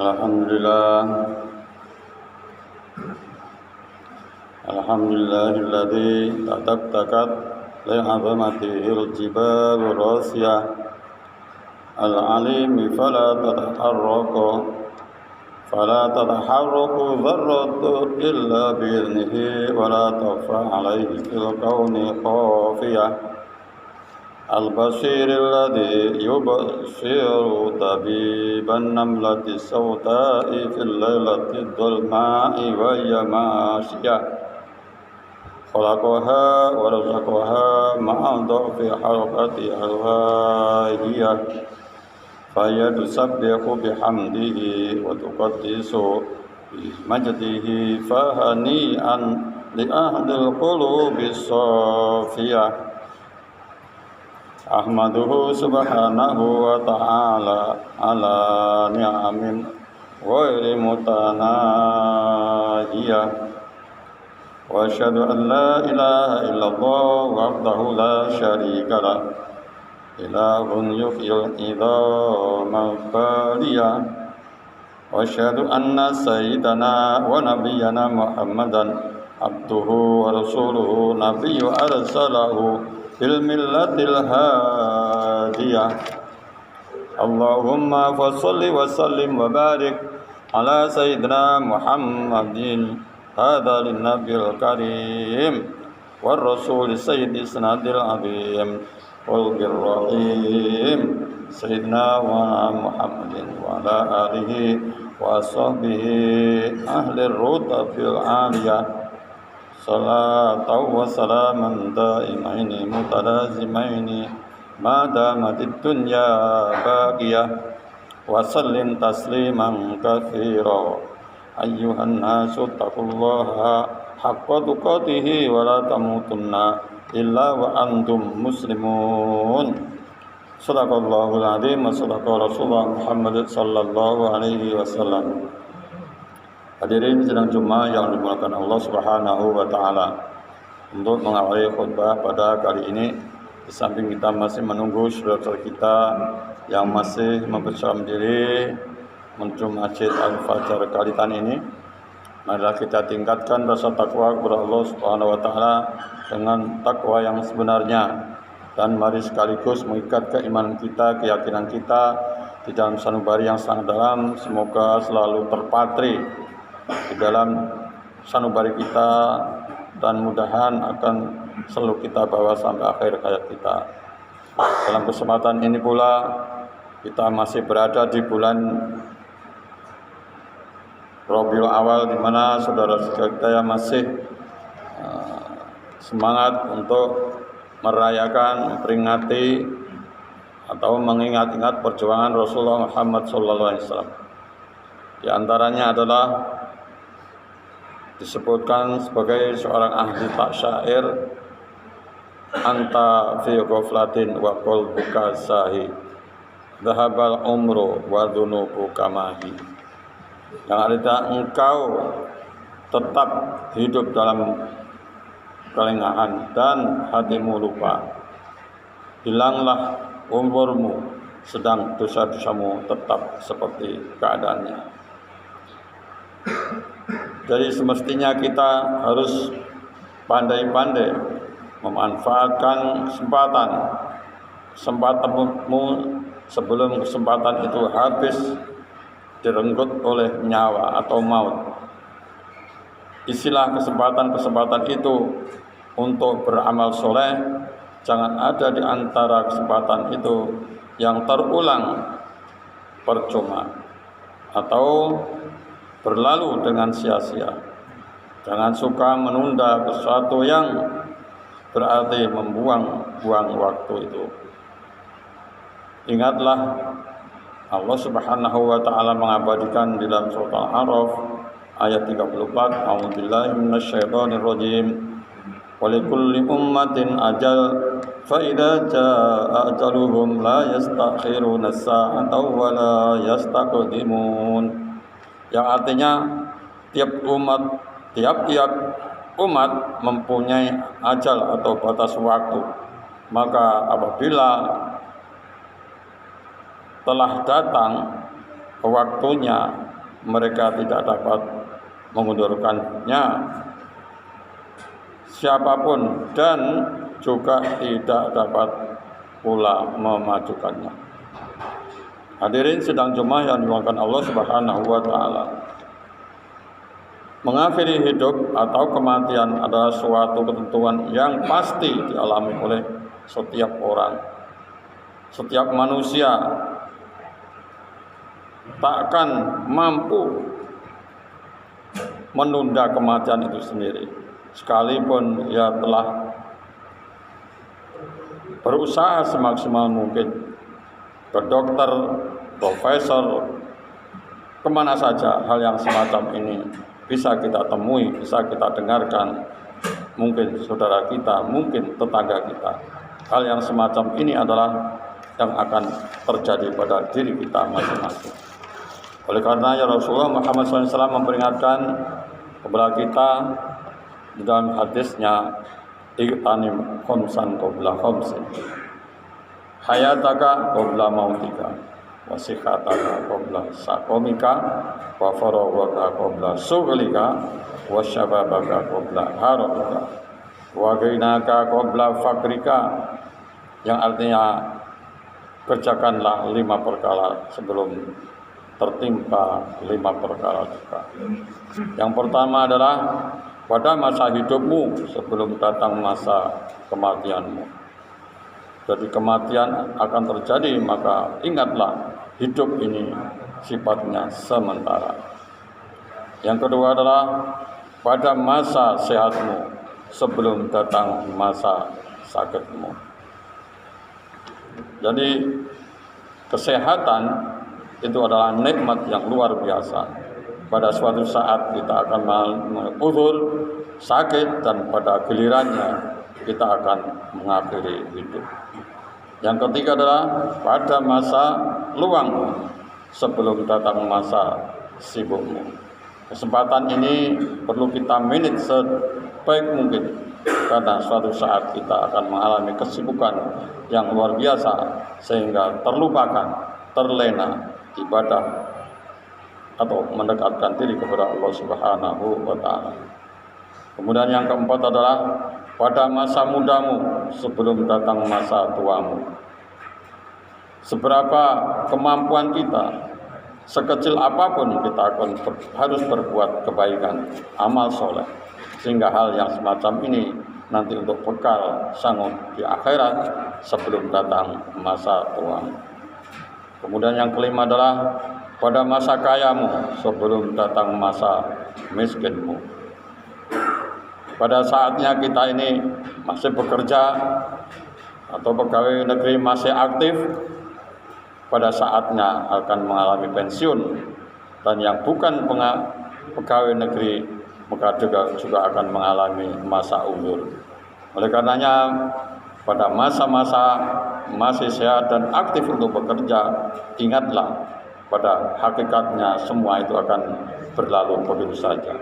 Alhamdulillah, alhamdulillahilladzi tataktakat li'azamatihi jibalu rasiyah al-alimi fala tataharraku dzarratun illa bi'idnihi wa la takhfa 'alaihi fil kauni khafiyah al-basir alladzi yubsiru tabiban namlati sawta'i fil lailati dhulma'i wa hiya masyiyah khalaqaha wa razaqaha ma'a dha'fi harakati al-wahiyah faya tusabbihu bihamdihi wa tuqaddisu majdihi fahani'an li ahdil qulubi safiyah ahmaduhu subhanahu wa ta'ala ala ni'amin ghairi mutanahiyah wa asyhadu an la ilaha illallah wahdahu la syarika lah ilahun yuhyil idhama baliyah wa asyhadu anna sayyidana wa nabiyyana muhammadan abduhu wa rasuluhu nabiyyu arsalahu bil millatil hadiyah Allahumma fasholli wa sallim wa barik ala sayyidina Muhammadin hadzal nabiyil karim war rasul sayyidi sanadil azim wal birrahim sayyidina wa Muhammadin wa ala alihi wa sahbihi ahli rutabil aliyah salatu wa salaman daimaini mutalazimaini ma damatid dunya baqiyah wa sallim tasliman katsira ayyuhan nasu taqullaha haqqa tuqatih wa la tamutunna illa wa antum muslimun sadaqallahul azim wa sadaqa rasulullah Muhammad sallallahu alaihi wasallam. Hadirin sidang Jumat yang dimuliakan Allah Subhanahu wa taala. Untuk mengawali khutbah pada kali ini, di samping kita masih menunggu saudara kita yang masih mempersiapkan diri menuju Masjid Al-Fajar Kalitan ini, marilah kita tingkatkan rasa takwa kepada Allah Subhanahu wa taala dengan takwa yang sebenarnya, dan mari sekaligus mengikat keimanan kita, keyakinan kita di dalam sanubari yang sangat dalam, semoga selalu terpatri di dalam sanubari kita, dan mudahan akan selalu kita bawa sampai akhir hayat kita. Dalam kesempatan ini pula kita masih berada di bulan Rabiul Awal, di mana saudara-saudara kita yang masih semangat untuk merayakan, memperingati atau mengingat-ingat perjuangan Rasulullah Muhammad SAW. Di antaranya adalah disebutkan sebagai seorang ahli tak syair, anta fi ghaflatin wa qalbuka sahi dhahabal umru wa dhunubu kamahi, yang artinya engkau tetap hidup dalam kelengahan dan hatimu lupa, hilanglah umurmu sedang dosa-dosamu tetap seperti keadaannya. Jadi semestinya kita harus pandai-pandai memanfaatkan kesempatanmu sebelum kesempatan itu habis direnggut oleh nyawa atau maut. Isilah kesempatan-kesempatan itu untuk beramal soleh, jangan ada di antara kesempatan itu yang terulang percuma atau berlalu dengan sia-sia. Jangan suka menunda sesuatu yang berarti membuang-buang waktu itu. Ingatlah Allah Subhanahu wa taala mengabadikan di dalam surat Al-A'raf ayat 34, a'udzubillahi minasyaitonir rajim. Walikulli ummatin ajal fa idza jaa ajaluhum la yastakhiruna sa'atan wa la yastaqdimun. Yang artinya tiap-tiap umat mempunyai ajal atau batas waktu. Maka apabila telah datang waktunya, mereka tidak dapat mengundurkannya siapapun dan juga tidak dapat pula memajukannya. Hadirin sidang Jumat yang dimuliakan Allah Subhanahu wa taala. Mengakhiri hidup atau kematian adalah suatu ketentuan yang pasti dialami oleh setiap orang. Setiap manusia takkan mampu menunda kematian itu sendiri, sekalipun ia telah berusaha semaksimal mungkin ke dokter, profesor, kemana saja. Hal yang semacam ini bisa kita temui, bisa kita dengarkan, mungkin saudara kita, mungkin tetangga kita. Hal yang semacam ini adalah yang akan terjadi pada diri kita masing-masing. Oleh karena ya Rasulullah Muhammad SAW memperingatkan kepada kita di dalam hadisnya, "Iqtanim khamsan qabla khamsin, hayataka qabla mautika, wa sikhataka qabla saqamika, wa faraghaka qabla sughlika, wa syababaka qabla haramika, wa ghinaka qabla fakrika." Yang artinya, kerjakanlah 5 perkara sebelum tertimpa 5 perkara juga. Yang pertama adalah pada masa hidupmu sebelum datang masa kematianmu. Jadi kematian akan terjadi, maka ingatlah hidup ini sifatnya sementara. Yang kedua adalah pada masa sehatmu sebelum datang masa sakitmu. Jadi kesehatan itu adalah nikmat yang luar biasa. Pada suatu saat kita akan uzur, sakit, dan pada gilirannya kita akan mengakhiri hidup. Yang ketiga adalah pada masa luangmu sebelum datang masa sibukmu. Kesempatan ini perlu kita manage sebaik mungkin, karena suatu saat kita akan mengalami kesibukan yang luar biasa sehingga terlupakan, terlena ibadah atau mendekatkan diri kepada Allah Subhanahu wa taala. Kemudian yang keempat adalah pada masa mudamu sebelum datang masa tuamu. Seberapa kemampuan kita, sekecil apapun kita harus berbuat kebaikan, amal soleh, sehingga hal yang semacam ini nanti untuk bekal sanggup di akhirat sebelum datang masa tuamu. Kemudian yang kelima adalah pada masa kayamu sebelum datang masa miskinmu. Pada saatnya kita ini masih bekerja atau pegawai negeri masih aktif, pada saatnya akan mengalami pensiun, dan yang bukan pegawai negeri maka juga akan mengalami masa uzur. Oleh karenanya pada masa-masa masih sehat dan aktif untuk bekerja, ingatlah pada hakikatnya semua itu akan berlalu begitu saja.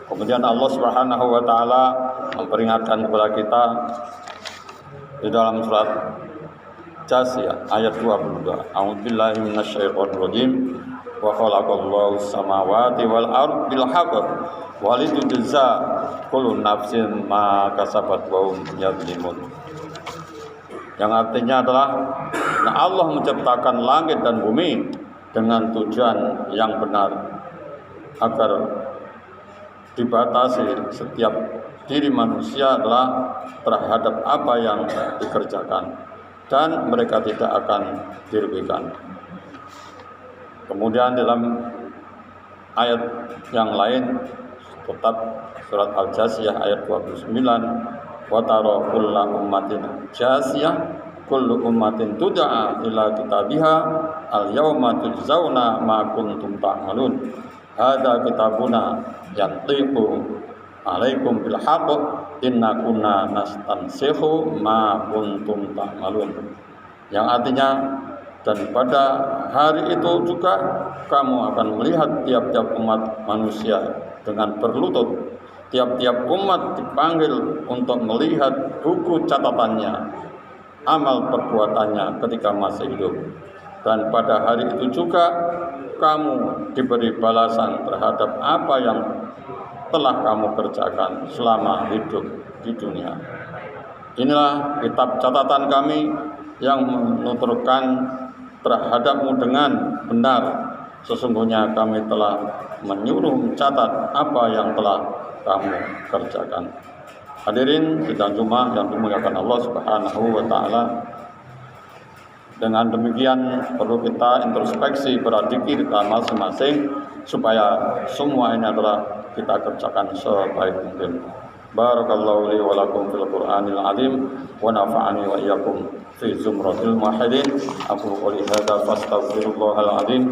Kemudian Allah Subhanahu wa taala memperingatkan kepada kita di dalam surat Jasiyah ayat 22. A'udzubillahi minasyaitonir rajim. Wa khalaqallahu samawati wal arda bil haqq wa litujza kullu nafsin ma kasabat wa hum yadlimun. Yang artinya adalah Allah menciptakan langit dan bumi dengan tujuan yang benar, agar dibatasi setiap diri manusia adalah terhadap apa yang dikerjakan, dan mereka tidak akan dirugikan. Kemudian dalam ayat yang lain tetap surat Al-Jasiyah ayat 29, wa tara kullu ummatin jasiyah kullu ummatin tud'a ila kitabiha al-yawma tujzauna ma kuntum ta'malun hadza kitabuna yantiqu alaikum bil haqq inna kunna nastansikhu ma kuntum ta'malun. Yang artinya, dan pada hari itu juga kamu akan melihat tiap-tiap umat manusia dengan berlutut. Tiap-tiap umat dipanggil untuk melihat buku catatannya, amal perbuatannya ketika masih hidup. Dan pada hari itu juga kamu diberi balasan terhadap apa yang telah kamu kerjakan selama hidup di dunia. Inilah kitab catatan kami yang menuturkan terhadapmu dengan benar. Sesungguhnya kami telah menyuruh mencatat apa yang telah kamu kerjakan. Hadirin sidang Jumat yang dimuliakan Allah Subhanahu wa taala. Dengan demikian perlu kita introspeksi pada diri kita masing-masing supaya semua ini adalah kita kerjakan sebaik mungkin. Barakallahu li wa lakum fil Qur'anil azim wa nafa'ani wa iyyakum fi zumratil muwahhidin. Aku qouli hadza fastaghfirullahal azim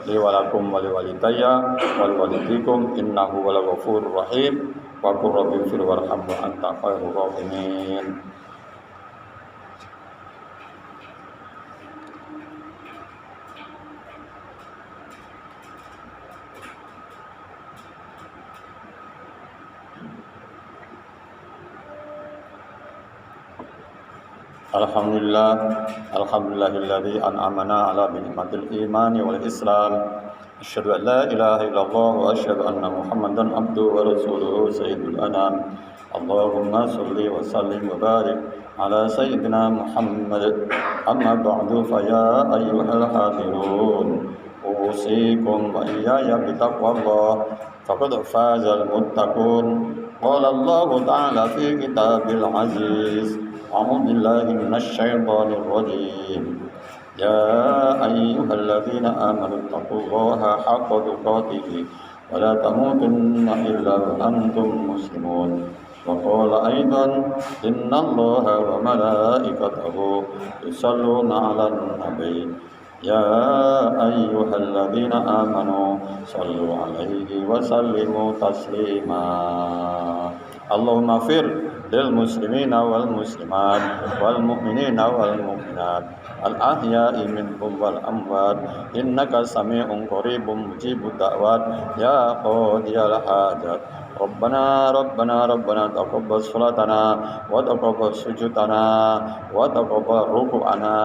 li wa lakum wa li walidayya wa li walidikum innahu wal ghafurur rahim wa qur rabbi fir warham wa anta khairur rahimin. Alhamdulillahilladzi an'amana ala ni'matil imani wal islam. Asyhadu an la ilaha illallah wa asyhadu anna Muhammadan abduhu wa rasuluhu sayyidul anam. Allahumma shalli wa sallim wa barik ala sayyidina Muhammad. Amma ba'du fa ya ayyuhal hadirun usikum wa iyaya bitaqwallah faqad fazal muttaqun. Qala Allah ta'ala fi kitabil aziz. أعوذ بالله من الشيطان الرجيم يا أيها الذين آمنوا اتقوا الله حق تقاته ولا تموتن إلا وأنتم مسلمون وقال أيضا إن الله وملائكته يصلون على النبي يا أيها الذين آمنوا صلوا عليه وسلموا تسليما اللهم اغفر للمسلمين والمسلمات والمؤمنين والمؤمنات الأحياء منهم والأموات إنك سميع قريب مجيب الدعوات يا قاضي الحاجات ربنا تقبل صلاتنا وتقبل سجودنا وتقبل ركوعنا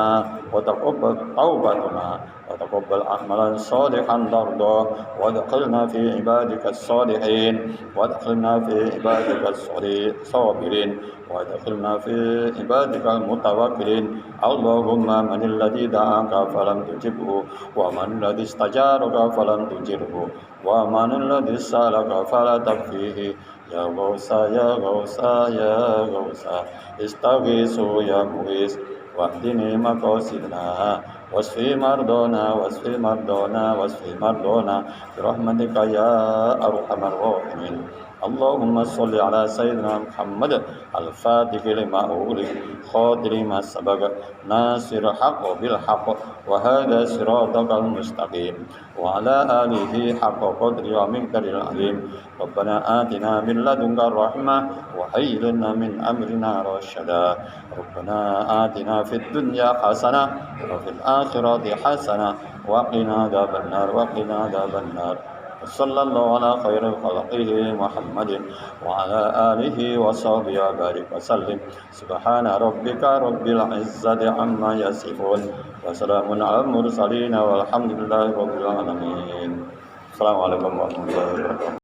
وتقبل توبتنا وتقبل أعمالا صالحا ترضاه وادخلنا في عبادك الصالحين وادخلنا في عبادك الصابرين وادخلنا في عبادك المتوكلين اللهم من الذي دعاك فلم تجبه ومن الذي استجارك فلم تجره ومن الذي سألك فلا تكفيه يا غوثا يا غوثا يا غوثا استغيثوا يا مغيث واهدني مقاصدنا واشف مرضانا واشف مرضانا واشف مرضانا برحمتك يا أرحم الراحمين اللهم صل على سيدنا محمد الفاتح لما أغلق خاتم ما سبق ناصر الحق بالحق وهذا صراطك المستقيم وعلى آله حق قدر ومقدار العظيم ربنا آتنا من لدنك الرحمة وهيئ لنا من أمرنا رشدا ربنا آتنا في الدنيا حسنة وفي الآخرة حسنة وقنا عذاب النار وقنا عذاب النار صلى الله على خير خلقه محمد وعلى آله وصحبه وبارك وسلم سبحان ربك رب العزة عما يصفون وسلام على المرسلين والحمد لله رب العالمين. السلام عليكم ورحمة الله وبركاته.